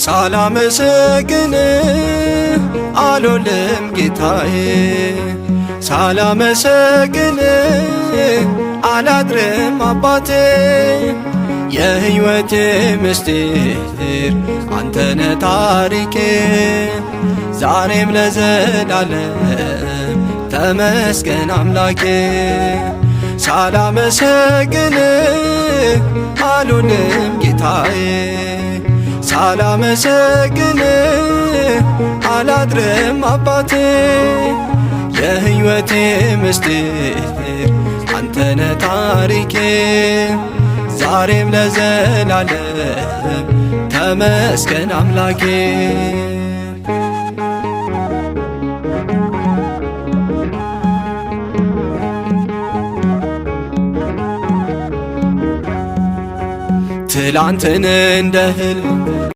ሳላመሰግን አልውልም ጌታዬ፣ ሳላመሰግን አላድርም አባቴ። የሕይወቴ ምስጢር አንተነ ታሪኬ፣ ዛሬም ለዘላለም ተመስገን አምላኬ። ሳላመሰግን አልውልም ጌታዬ፣ ሳላመሰግን አላድርም አባቴ። የሕይወቴ ምስጢር አንተነ ታሪኬ፣ ዛሬም ለዘላለም ተመስገን አምላኬ። ትላንትን እንደ ህልም